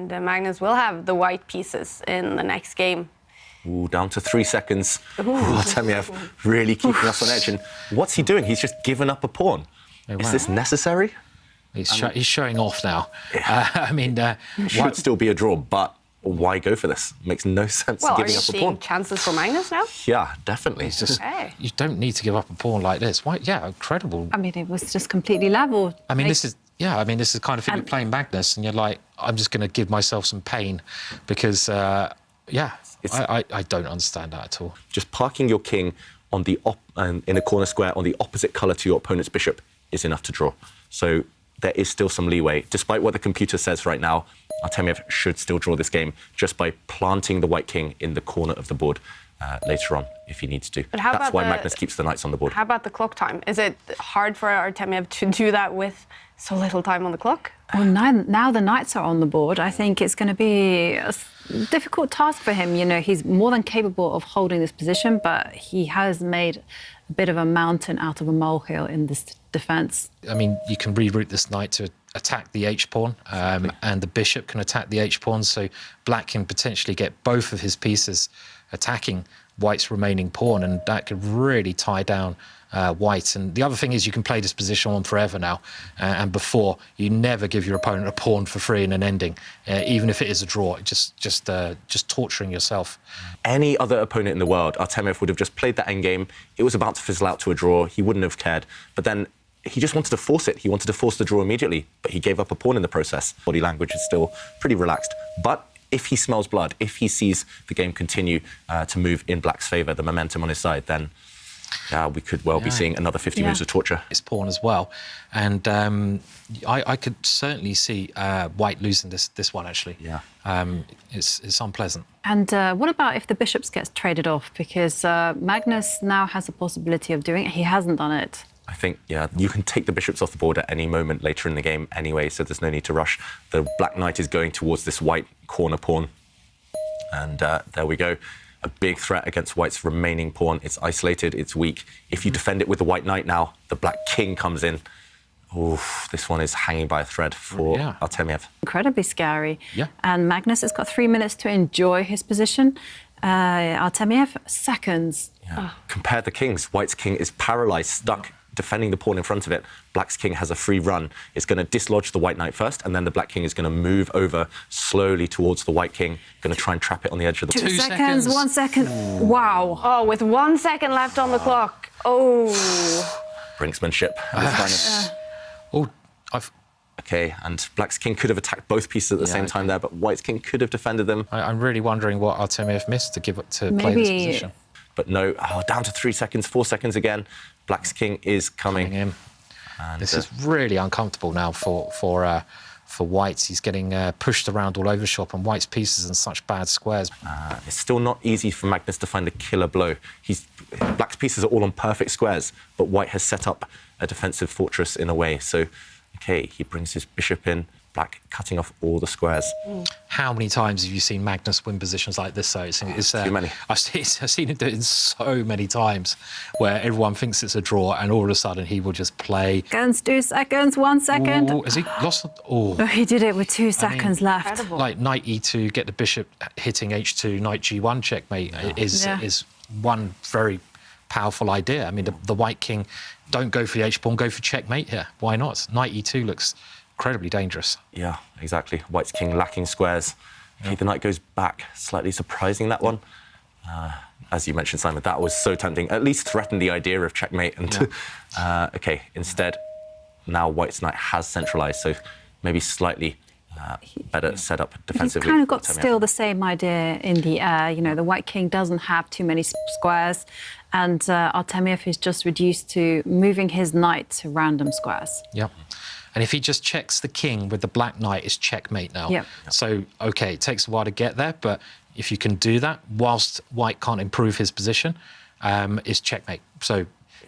And Magnus will have the white pieces in the next game. Ooh, down to 3 seconds. Artemiev really keeping us on edge. And what's he doing? He's just given up a pawn. Is this necessary? He's showing off now. I mean, should still be a draw, but why go for this? Makes no sense giving up a pawn. Are you seeing chances for Magnus now? Yeah, definitely. It's just, you don't need to give up a pawn like this. Why? Yeah, incredible. I mean, it was just completely level. I mean, this is the kind of thing you're playing Magnus, and you're like, I'm just going to give myself some pain because, I don't understand that at all. Just parking your king on the in a corner square on the opposite colour to your opponent's bishop is enough to draw. So there is still some leeway. Despite what the computer says right now, Artemiev should still draw this game just by planting the white king in the corner of the board later on, if he needs to. That's why Magnus keeps the knights on the board. How about the clock time? Is it hard for Artemiev to do that with so little time on the clock? Well, now the knights are on the board, I think it's going to be a difficult task for him. You know, he's more than capable of holding this position, but he has made a bit of a mountain out of a molehill in this defence. I mean, you can reroute this knight to attack the h-pawn, and the bishop can attack the h-pawn, so black can potentially get both of his pieces attacking white's remaining pawn, and that could really tie down white. And the other thing is you can play this position on forever now, and before, you never give your opponent a pawn for free in an ending, even if it is a draw. Just torturing yourself. Any other opponent in the world, Artemiev would have just played that endgame. It was about to fizzle out to a draw. He wouldn't have cared. But then he just wanted to force it. He wanted to force the draw immediately, but he gave up a pawn in the process. Body language is still pretty relaxed. But if he smells blood, if he sees the game continue to move in black's favour, the momentum on his side, then we could well be seeing another 50 moves of torture. It's pawn as well. And I could certainly see white losing this one, actually. Yeah. It's unpleasant. And what about if the bishops gets traded off? Because Magnus now has a possibility of doing it. He hasn't done it. I think, you can take the bishops off the board at any moment later in the game anyway, so there's no need to rush. The black knight is going towards this white corner pawn. And there we go. A big threat against white's remaining pawn. It's isolated, it's weak. If you defend it with the white knight now, the black king comes in. Oof, this one is hanging by a thread for Artemiev. Incredibly scary. Yeah. And Magnus has got 3 minutes to enjoy his position. Artemiev, seconds. Yeah. Compare the kings. White's king is paralysed, stuck, defending the pawn in front of it. Black's king has a free run. It's going to dislodge the white knight first, and then the black king is going to move over slowly towards the white king, going to try and trap it on the edge of the pawn. 2 seconds, 1 second. Ooh. Wow. Oh, with 1 second left on the clock. Oh. Brinksmanship. Okay, and black's king could have attacked both pieces at the same time there, but white's king could have defended them. I'm really wondering what Artemiev missed to play this position. But no, down to 3 seconds, 4 seconds again. Black's king is coming in. And this is really uncomfortable now for white. He's getting pushed around all over the shop, and white's pieces in such bad squares. It's still not easy for Magnus to find the killer blow. Black's pieces are all on perfect squares, but white has set up a defensive fortress in a way. So, okay, he brings his bishop in. Black cutting off all the squares. How many times have you seen Magnus win positions like this? So it's too many. I've seen him do it so many times, where everyone thinks it's a draw, and all of a sudden he will just play. 2 seconds, 1 second. Ooh, has he lost? Oh, he did it with 2 seconds left. Incredible. Like knight e2, get the bishop hitting h2, knight g1 checkmate is one very powerful idea. I mean, the white king, don't go for the h-pawn, go for checkmate here. Why not? Knight e2 looks incredibly dangerous. Yeah, exactly. White's king lacking squares. Okay, the knight goes back, slightly surprising that one. As you mentioned, Simon, that was so tempting. At least threatened the idea of checkmate. And okay, instead, now white's knight has centralised, so maybe slightly better set up defensively. He's kind of got still the same idea in the air. You know, the white king doesn't have too many squares, and Artemiev is just reduced to moving his knight to random squares. Yep. And if he just checks the king with the black knight, it's checkmate now. Yep. So, OK, it takes a while to get there, but if you can do that whilst white can't improve his position, it's checkmate. So,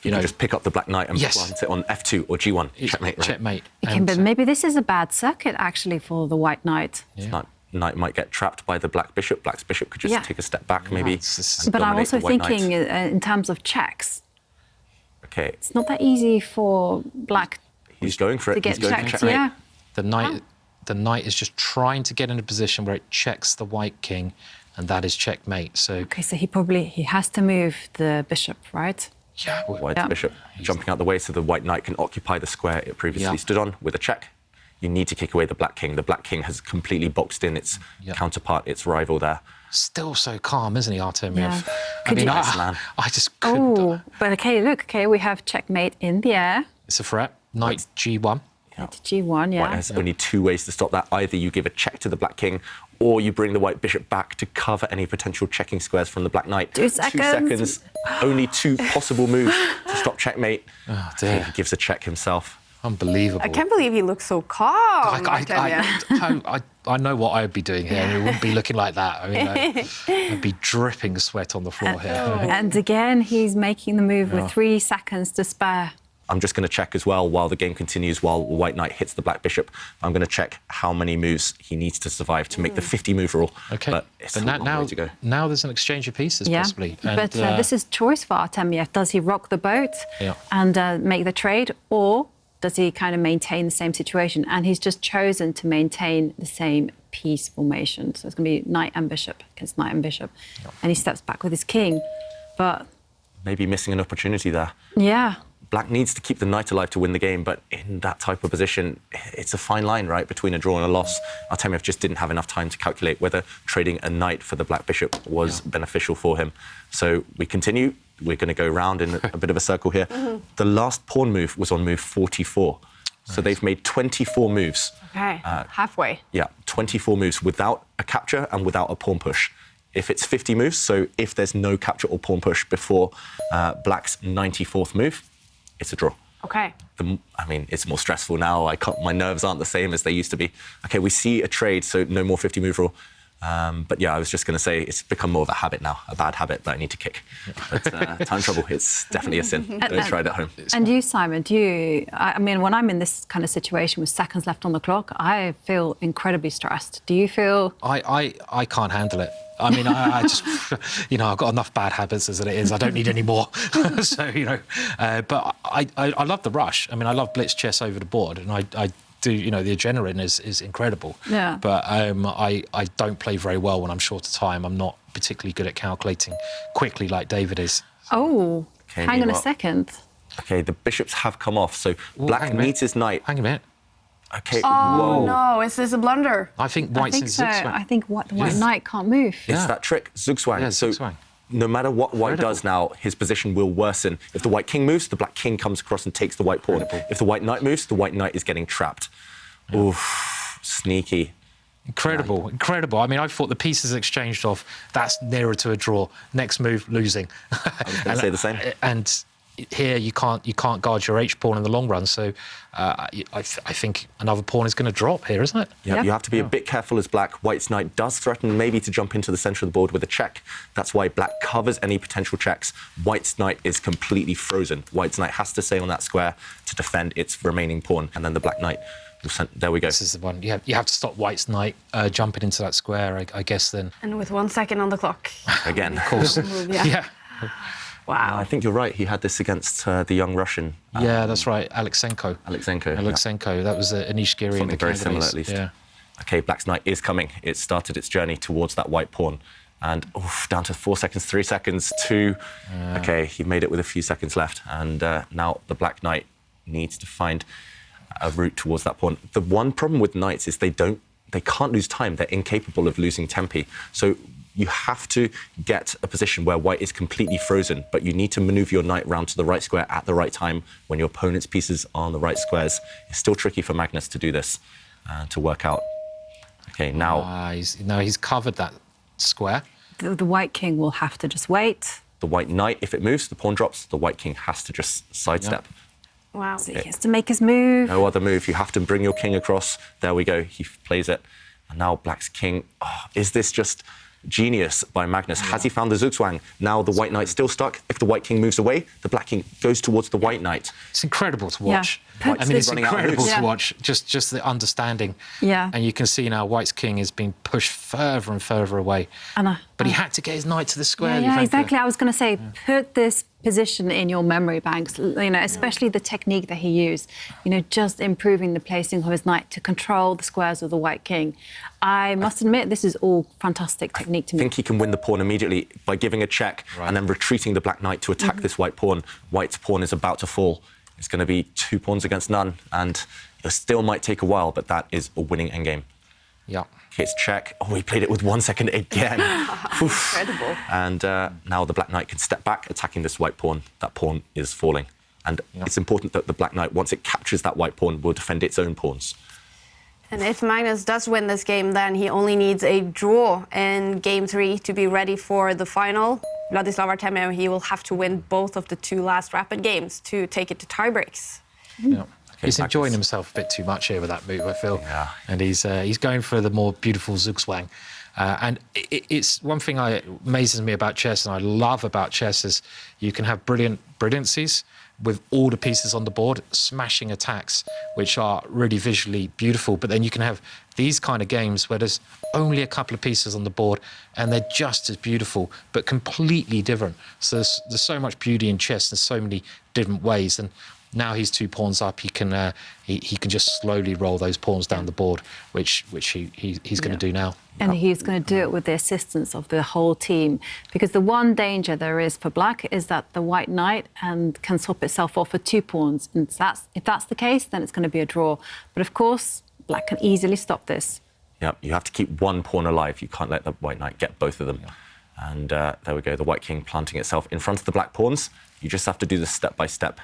you know, just pick up the black knight and plant it on f2 or g1. Checkmate, right? Checkmate. But maybe this is a bad circuit, actually, for the white knight. Yeah. Knight might get trapped by the black bishop. Black's bishop could just take a step back, maybe. But I'm also thinking in terms of checks. OK. It's not that easy for black. He's going for it. To get He's going checked, for checkmate. yeah. The The knight is just trying to get in a position where it checks the white king, and that is checkmate. So Okay, so he has to move the bishop, right? yeah, White's bishop jumping out the way so the white knight can occupy the square it previously stood on with a check. You need to kick away the black king. The black king has completely boxed in its counterpart, its rival there. still so calm, isn't he, Artemiev? Yeah. I mean, man. I just couldn't. Oh, but okay, look, okay, we have checkmate in the air. It's a threat. Knight G1. Knight to G1, yeah. White has only two ways to stop that. Either you give a check to the black king, or you bring the white bishop back to cover any potential checking squares from the black knight. 2 seconds. Only two possible moves to stop checkmate. Oh, dear. He gives a check himself. Unbelievable. I can't believe he looks so calm. I know what I would be doing here, and it wouldn't be looking like that. I mean, I'd be dripping sweat on the floor here. And again, he's making the move with 3 seconds to spare. I'm just going to check as well while the game continues, while the white knight hits the black bishop. I'm going to check how many moves he needs to survive to make the 50-move rule. Okay. But it's a long way to go. Now there's an exchange of pieces, possibly. And, but this is choice for Artemiev. Does he rock the boat and make the trade, or does he kind of maintain the same situation? And he's just chosen to maintain the same piece formation. So it's going to be knight and bishop against knight and bishop. And he steps back with his king. But maybe missing an opportunity there. yeah. Black needs to keep the knight alive to win the game, but in that type of position, it's a fine line, right, between a draw and a loss. Artemiev just didn't have enough time to calculate whether trading a knight for the black bishop was beneficial for him. So we continue. We're going to go round in a bit of a circle here. The last pawn move was on move 44. So they've made 24 moves. Okay, halfway. Yeah, 24 moves without a capture and without a pawn push. If it's 50 moves, so if there's no capture or pawn push before Black's 94th move, it's a draw. Okay. I mean, it's more stressful now. My nerves aren't the same as they used to be. Okay, we see a trade, so no more 50-move rule. But yeah, I was just going to say it's become more of a habit now, a bad habit that I need to kick. But time trouble, it's definitely a sin. Don't try it at home. And you, Simon, I mean, when I'm in this kind of situation with seconds left on the clock, I feel incredibly stressed. Do you feel? I can't handle it. I mean, I just, I've got enough bad habits as it is. I don't need any more. So, but I love the rush. I mean, I love blitz chess over the board, and I do, the adrenaline is incredible. Yeah. But I don't play very well when I'm short of time. I'm not particularly good at calculating quickly like David is. Oh, Okay, hang on a second. Okay, the bishops have come off, so Black needs his knight. Hang a minute. Okay, Oh, whoa. no, is this a blunder? I think White's in zigzag. I think the white knight can't move. It's that trick, zugzwang. Yeah, so zugzwang. no matter what White does now, his position will worsen. If the white king moves, the black king comes across and takes the white pawn. If the white knight moves, the white knight is getting trapped. Oof, sneaky. Incredible, incredible. I mean, I thought the pieces exchanged off, that's nearer to a draw. Next move, losing. I was going to say the same. And here you can't guard your H pawn in the long run. So I think another pawn is going to drop here, isn't it? Yeah, Yep. you have to be a bit careful as Black. White's knight does threaten maybe to jump into the centre of the board with a check. That's why Black covers any potential checks. White's knight is completely frozen. White's knight has to stay on that square to defend its remaining pawn, and then the black knight will send. There we go. This is the one. You have to stop White's knight jumping into that square, I guess, then. And with 1 second on the clock. Again. Of course. Yeah. Wow. I think you're right. He had this against the young Russian. Yeah, that's right. Alexenko. Alexenko. That was a Nishikiri in the Something very similar, academies. at least. Yeah. Okay, Black's knight is coming. It started its journey towards that white pawn. And down to 4 seconds, 3 seconds, 2. Okay, he made it with a few seconds left. And now the black knight needs to find a route towards that pawn. The one problem with knights is they can't lose time. They're incapable of losing tempi. So you have to get a position where white is completely frozen, but you need to maneuver your knight round to the right square at the right time when your opponent's pieces are on the right squares. It's still tricky for Magnus to do this, to work out. Okay, now... he's covered that square. The white king will have to just wait. The white knight, if it moves, the pawn drops. The white king has to just sidestep. Wow. So he has to make his move. No other move. You have to bring your king across. There we go. He plays it. And now Black's king... is this just... genius by Magnus? Has he found the zugzwang? Now the white knight's still stuck. If the white king moves away, the black king goes towards the white knight. It's incredible to watch. White's I mean, it's running out of incredible moves. to watch, just the understanding. Yeah. And you can see now White's king is being pushed further and further away. But he had to get his knight to the square. Yeah, exactly. I was going to say, put this position in your memory banks, you know, especially the technique that he used, you know, just improving the placing of his knight to control the squares of the White king. I must admit, this is all fantastic technique to me. I think he can win the pawn immediately by giving a check and then retreating the black knight to attack this white pawn. White's pawn is about to fall. It's going to be 2 pawns against none, and it still might take a while, but that is a winning endgame. Yeah. Okay, it's check. Oh, he played it with 1 second again. Incredible. And now the black knight can step back, attacking this white pawn. That pawn is falling. And it's important that the black knight, once it captures that white pawn, will defend its own pawns. And if Magnus does win this game, then he only needs a draw in game 3 to be ready for the final. Vladislav Artemiev, he will have to win both of the 2 last rapid games to take it to tiebreaks. Yeah. He's enjoying himself a bit too much here with that move, I feel. Yeah. And he's going for the more beautiful zugzwang. And it's one thing that amazes me about chess, and I love about chess, is you can have brilliancies with all the pieces on the board, smashing attacks, which are really visually beautiful. But then you can have these kind of games where there's only a couple of pieces on the board and they're just as beautiful, but completely different. So there's so much beauty in chess in so many different ways. And now he's 2 pawns up, he can just slowly roll those pawns down the board, which he's going to do now. And he's going to do it with the assistance of the whole team, because the one danger there is for black is that the white knight can swap itself off for 2 pawns. And if that's the case, then it's going to be a draw. But of course, black can easily stop this. Yeah, you have to keep 1 pawn alive. You can't let the white knight get both of them. Yeah. And there we go, the white king planting itself in front of the black pawns. You just have to do this step by step.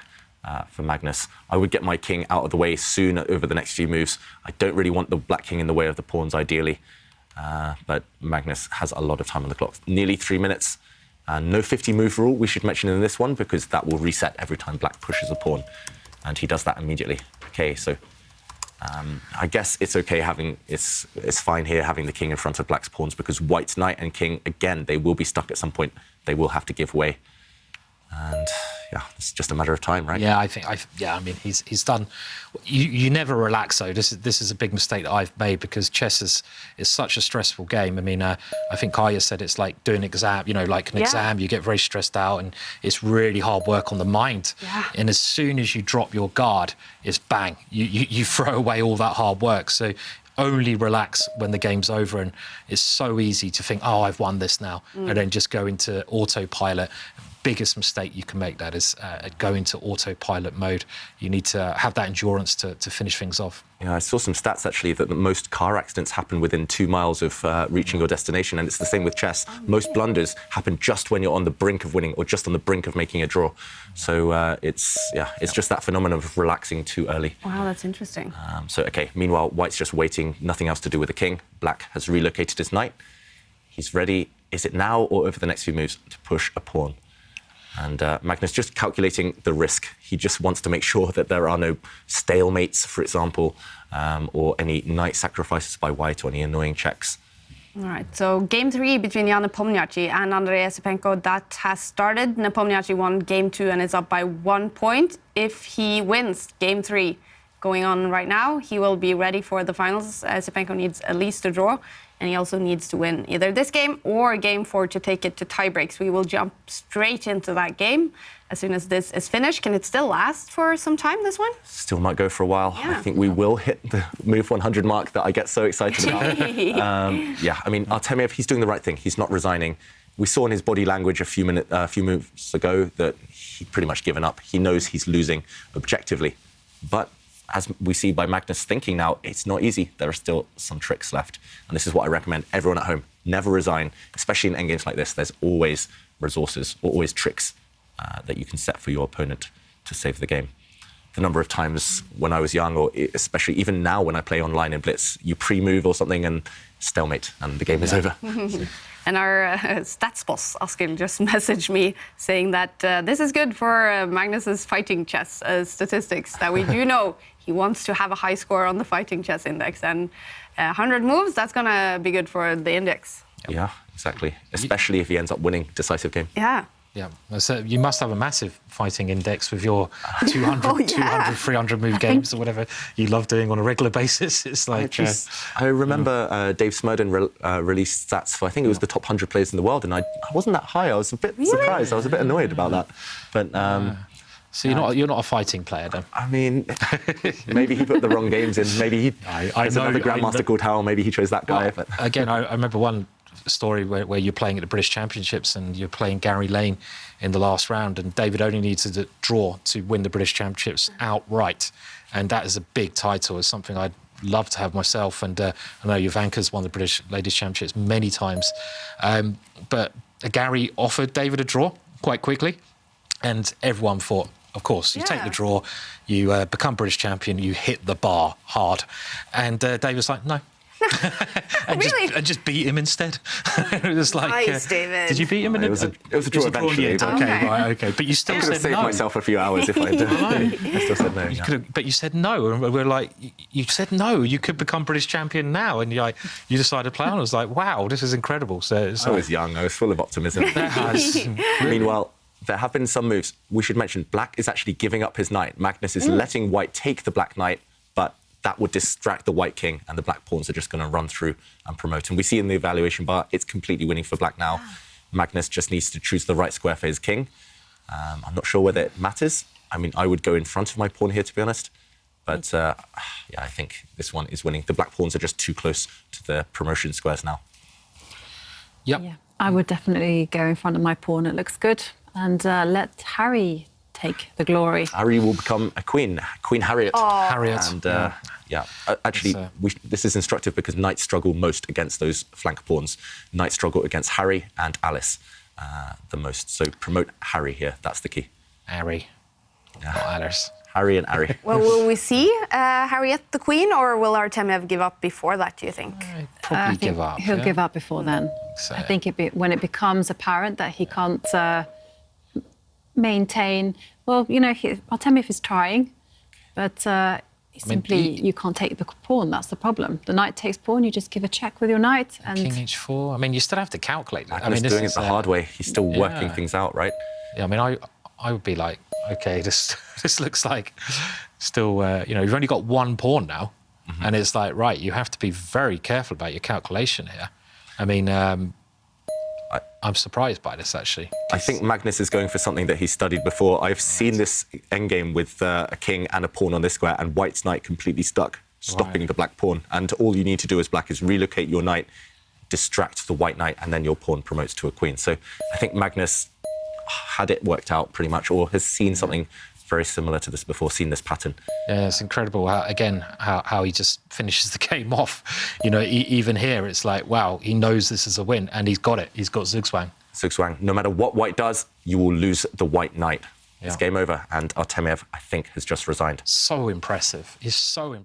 For Magnus, I would get my king out of the way soon over the next few moves. I don't really want the black king in the way of the pawns, ideally. But Magnus has a lot of time on the clock. Nearly 3 minutes. No 50-move rule, we should mention in this one, because that will reset every time black pushes a pawn. And he does that immediately. OK, so I guess it's OK having... It's fine here having the king in front of black's pawns, because white's knight and king, again, they will be stuck at some point. They will have to give way. And yeah, it's just a matter of time, right? Yeah, I mean, he's done. You never relax though. This is a big mistake that I've made, because chess is such a stressful game. I mean, I think Kaya said it's like doing an exam. You know, like an exam, you get very stressed out, and it's really hard work on the mind. Yeah. And as soon as you drop your guard, it's bang. You throw away all that hard work. So only relax when the game's over, and it's so easy to think, oh, I've won this now, and then just go into autopilot. Biggest mistake you can make, that is go into autopilot mode. You need to have that endurance to finish things off. Yeah, I saw some stats actually that most car accidents happen within 2 miles of reaching your destination, and it's the same with chess. Most blunders happen just when you're on the brink of winning or just on the brink of making a draw. So it's just that phenomenon of relaxing too early. Wow, that's interesting. So OK, meanwhile, white's just waiting, nothing else to do with the king. Black has relocated his knight. He's ready, is it now or over the next few moves, to push a pawn? And Magnus just calculating the risk. He just wants to make sure that there are no stalemates, for example, or any knight sacrifices by white, or any annoying checks. All right, so game 3 between Jan Nepomniachtchi and Andrei Esipenko, that has started. Nepomniachtchi won game 2 and is up by 1 point. If he wins game 3 going on right now, he will be ready for the finals. Esipenko needs at least a draw. And he also needs to win either this game or game 4 to take it to tiebreaks. We will jump straight into that game as soon as this is finished. Can it still last for some time, this one? Still might go for a while. Yeah. I think we will hit the move 100 mark that I get so excited about. Yeah, I mean, Artemiev, he's doing the right thing. He's not resigning. We saw in his body language a few moves ago that he'd pretty much given up. He knows he's losing objectively. But as we see by Magnus thinking now, it's not easy. There are still some tricks left. And this is what I recommend everyone at home. Never resign, especially in endgames like this. There's always resources or always tricks that you can set for your opponent to save the game. The number of times when I was young, or especially even now when I play online in Blitz, you pre-move or something and stalemate, and the game is over. And our stats boss, Askild, just messaged me saying that this is good for Magnus's fighting chess statistics, that we do know he wants to have a high score on the fighting chess index. And 100 moves, that's going to be good for the index. Yeah, exactly. Especially if he ends up winning decisive game. Yeah. Yeah, so you must have a massive fighting index with your 200, 300 move games or whatever you love doing on a regular basis. It's like... I remember Dave Smurden released stats for, I think it was the top 100 players in the world, and I wasn't that high. I was a bit surprised. I was a bit annoyed about that. But so you're not a fighting player then? I mean, maybe he put the wrong games in. Maybe there's another Grandmaster called Hal. Maybe he chose that guy. Well, again, I remember one story where you're playing at the British Championships and you're playing Gary Lane in the last round, and David only needs to draw to win the British Championships outright, and that is a big title. It's something I'd love to have myself, and I know Jovanka's won the British Ladies Championships many times, but Gary offered David a draw quite quickly, and everyone thought, of course, you take the draw, you become British champion, you hit the bar hard, and David was like, no. and just beat him instead. It was like, nice, David. Did you beat him? It was a draw eventually. Okay, but you still I could said have saved no. myself a few hours if I did. I still said no. But you said no, and we're like, you said no. You could become British champion now, and you decided to play on. I was like, wow, this is incredible. So I was young. I was full of optimism. Meanwhile, there have been some moves. We should mention Black is actually giving up his knight. Magnus is letting White take the Black knight, but that would distract the White king, and the Black pawns are just going to run through and promote. And we see in the evaluation bar, it's completely winning for Black now. Magnus just needs to choose the right square for his king. I'm not sure whether it matters. I mean, I would go in front of my pawn here, to be honest. But yeah, I think this one is winning. The Black pawns are just too close to the promotion squares now. Yep. Yeah, I would definitely go in front of my pawn. It looks good. And let Harry take the glory. Harry will become a queen, Queen Harriet. Oh. Harriet. And actually, this is instructive because knights struggle most against those flank pawns. Knights struggle against Harry and Alice the most. So promote Harry here. That's the key. Harry, not Alice. Harry and Harry. Well, will we see Harriet the queen, or will Artemiev give up before that, do you think? Probably give up. He'll give up before then. So. I think when it becomes apparent that he can't maintain... Well, Artemiev is trying, but you can't take the pawn. That's the problem. The knight takes pawn, you just give a check with your knight. And King h4. I mean, you still have to calculate that. Magnus doing it the hard way. He's still working things out, right? Yeah, I mean, I would be like, OK, this looks like still, you've only got one pawn now. And it's like, right, you have to be very careful about your calculation here. I mean... I'm surprised by this, actually. I think Magnus is going for something that he studied before. I've seen this endgame with a king and a pawn on this square, and White's knight completely stuck, stopping the Black pawn. And all you need to do as Black is relocate your knight, distract the White knight, and then your pawn promotes to a queen. So I think Magnus had it worked out pretty much, or has seen something very similar to this before, seen this pattern. Yeah, it's incredible how he just finishes the game off. Even here, it's like, wow, he knows this is a win, and he's got it. He's got Zugzwang. Zugzwang. No matter what White does, you will lose the White knight. It's game over, and Artemiev, I think, has just resigned. So impressive. He's so impressive.